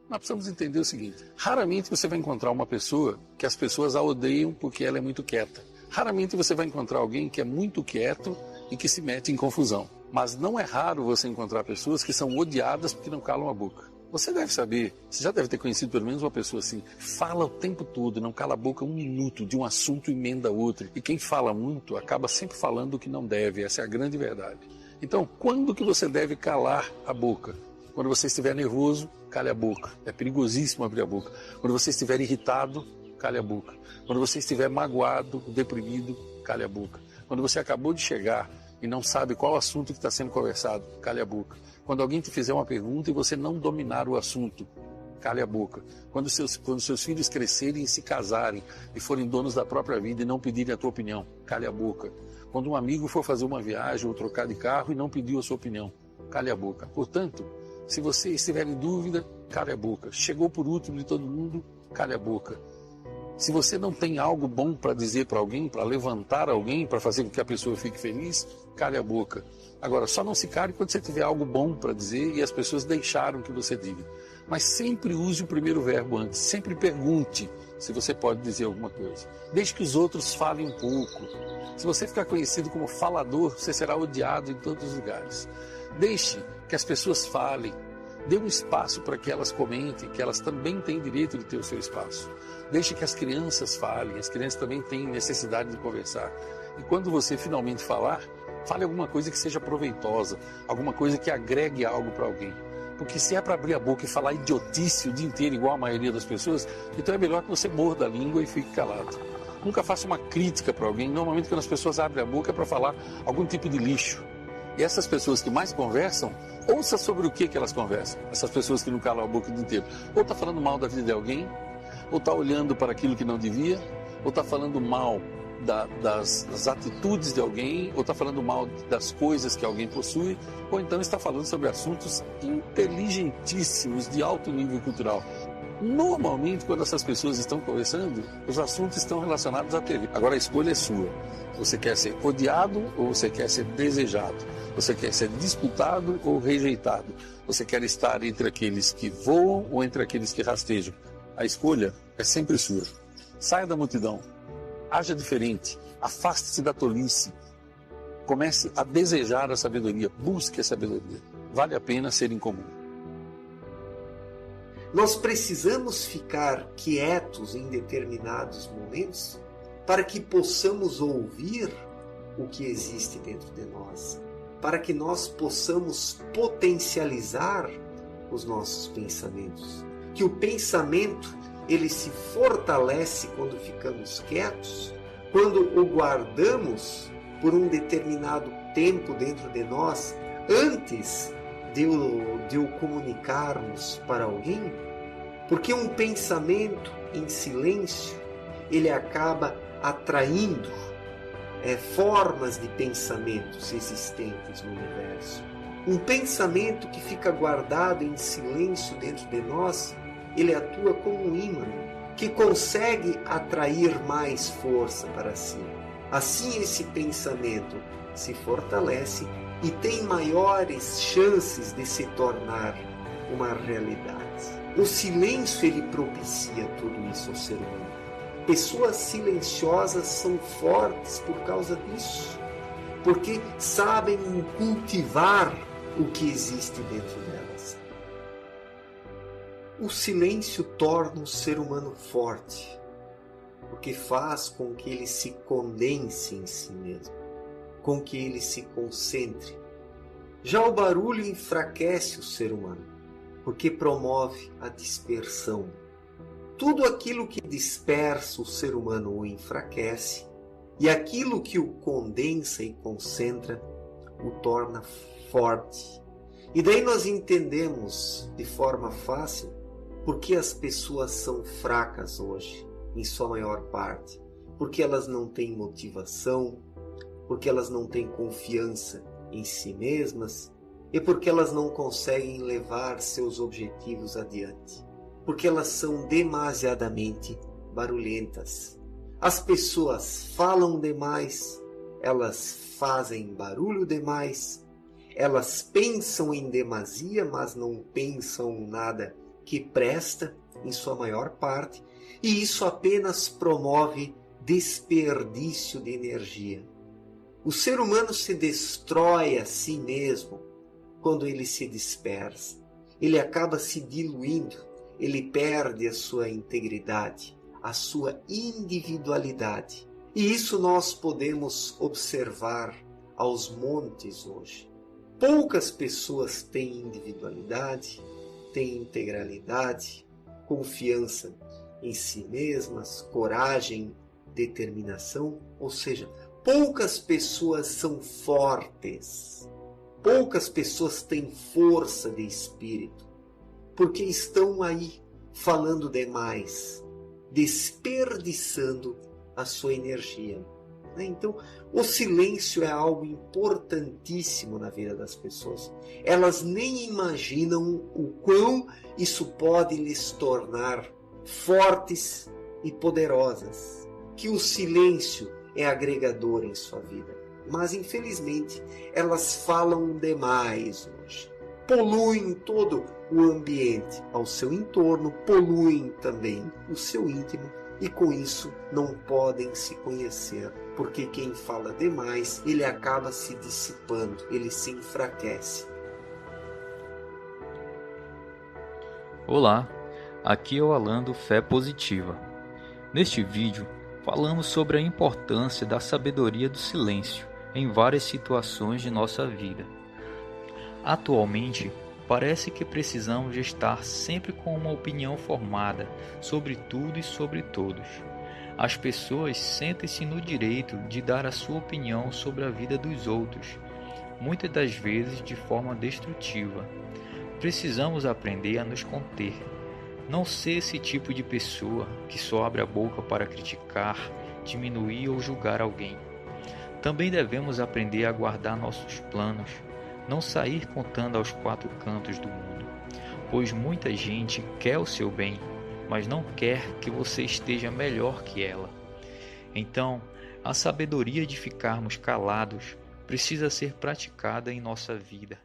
Nós precisamos entender o seguinte: raramente você vai encontrar uma pessoa que as pessoas a odeiam porque ela é muito quieta. Raramente você vai encontrar alguém que é muito quieto e que se mete em confusão. Mas não é raro você encontrar pessoas que são odiadas porque não calam a boca. Você deve saber, você já deve ter conhecido pelo menos uma pessoa assim, fala o tempo todo, não cala a boca um minuto, de um assunto emenda outro. E quem fala muito acaba sempre falando o que não deve, essa é a grande verdade. Então, quando que você deve calar a boca? Quando você estiver nervoso, cale a boca. É perigosíssimo abrir a boca. Quando você estiver irritado, cale a boca. Quando você estiver magoado, deprimido, cale a boca. Quando você acabou de chegar e não sabe qual assunto que está sendo conversado, cale a boca. Quando alguém te fizer uma pergunta e você não dominar o assunto, cale a boca. Quando seus filhos crescerem e se casarem e forem donos da própria vida e não pedirem a tua opinião, cale a boca. Quando um amigo for fazer uma viagem ou trocar de carro e não pediu a sua opinião, cale a boca. Portanto, se você estiver em dúvida, cale a boca. Chegou por último de todo mundo, cale a boca. Se você não tem algo bom para dizer para alguém, para levantar alguém, para fazer com que a pessoa fique feliz, cale a boca. Agora, só não se cale quando você tiver algo bom para dizer e as pessoas deixaram que você diga. Mas sempre use o primeiro verbo antes. Sempre pergunte se você pode dizer alguma coisa. Deixe que os outros falem um pouco. Se você ficar conhecido como falador, você será odiado em todos os lugares. Deixe que as pessoas falem. Dê um espaço para que elas comentem, que elas também têm direito de ter o seu espaço. Deixe que as crianças falem, as crianças também têm necessidade de conversar. E quando você finalmente falar, fale alguma coisa que seja proveitosa, alguma coisa que agregue algo para alguém. Porque se é para abrir a boca e falar idiotice o dia inteiro, igual a maioria das pessoas, então é melhor que você morda a língua e fique calado. Nunca faça uma crítica para alguém. Normalmente quando as pessoas abrem a boca é para falar algum tipo de lixo. E essas pessoas que mais conversam, ouça sobre o que elas conversam. Essas pessoas que não calam a boca o dia inteiro. Ou está falando mal da vida de alguém, ou está olhando para aquilo que não devia, ou está falando mal das atitudes de alguém, ou está falando mal das coisas que alguém possui, ou então está falando sobre assuntos inteligentíssimos de alto nível cultural. Normalmente, quando essas pessoas estão conversando, os assuntos estão relacionados à TV. Agora a escolha é sua. Você quer ser odiado ou você quer ser desejado? Você quer ser disputado ou rejeitado? Você quer estar entre aqueles que voam ou entre aqueles que rastejam? A escolha é sempre sua. Saia da multidão. Haja diferente. Afaste-se da tolice. Comece a desejar a sabedoria. Busque a sabedoria. Vale a pena ser incomum. Nós precisamos ficar quietos em determinados momentos para que possamos ouvir o que existe dentro de nós, para que nós possamos potencializar os nossos pensamentos. Que o pensamento, ele se fortalece quando ficamos quietos, quando o guardamos por um determinado tempo dentro de nós, antes de o comunicarmos para alguém, porque um pensamento em silêncio, ele acaba atraindo formas de pensamentos existentes no universo. Um pensamento que fica guardado em silêncio dentro de nós, ele atua como um ímã, que consegue atrair mais força para si. Assim esse pensamento se fortalece e tem maiores chances de se tornar uma realidade. O silêncio, ele propicia tudo isso ao ser humano. Pessoas silenciosas são fortes por causa disso, porque sabem cultivar o que existe dentro delas. O silêncio torna o ser humano forte, porque faz com que ele se condense em si mesmo, com que ele se concentre. Já o barulho enfraquece o ser humano, porque promove a dispersão. Tudo aquilo que dispersa o ser humano o enfraquece, e aquilo que o condensa e concentra o torna forte. E daí nós entendemos de forma fácil por que as pessoas são fracas hoje, em sua maior parte. Porque elas não têm motivação, porque elas não têm confiança em si mesmas e porque elas não conseguem levar seus objetivos adiante. Porque elas são demasiadamente barulhentas. As pessoas falam demais, elas fazem barulho demais, elas pensam em demasia, mas não pensam nada que presta, em sua maior parte, e isso apenas promove desperdício de energia. O ser humano se destrói a si mesmo quando ele se dispersa. Ele acaba se diluindo, ele perde a sua integridade, a sua individualidade. E isso nós podemos observar aos montes hoje. Poucas pessoas têm individualidade, têm integralidade, confiança em si mesmas, coragem, determinação, ou seja, poucas pessoas são fortes, poucas pessoas têm força de espírito, porque estão aí falando demais, desperdiçando a sua energia. Então, o silêncio é algo importantíssimo na vida das pessoas. Elas nem imaginam o quão isso pode lhes tornar fortes e poderosas. Que o silêncio é agregador em sua vida. Mas, infelizmente, elas falam demais hoje. Poluem todo o ambiente ao seu entorno, poluem também o seu íntimo e com isso não podem se conhecer. Porque quem fala demais, ele acaba se dissipando, ele se enfraquece. Olá, aqui é o Alan do Fé Positiva. Neste vídeo, falamos sobre a importância da sabedoria do silêncio em várias situações de nossa vida. Atualmente, parece que precisamos de estar sempre com uma opinião formada sobre tudo e sobre todos. As pessoas sentem-se no direito de dar a sua opinião sobre a vida dos outros, muitas das vezes de forma destrutiva. Precisamos aprender a nos conter, não ser esse tipo de pessoa que só abre a boca para criticar, diminuir ou julgar alguém. Também devemos aprender a guardar nossos planos, não sair contando aos quatro cantos do mundo, pois muita gente quer o seu bem, mas não quer que você esteja melhor que ela. Então, a sabedoria de ficarmos calados precisa ser praticada em nossa vida.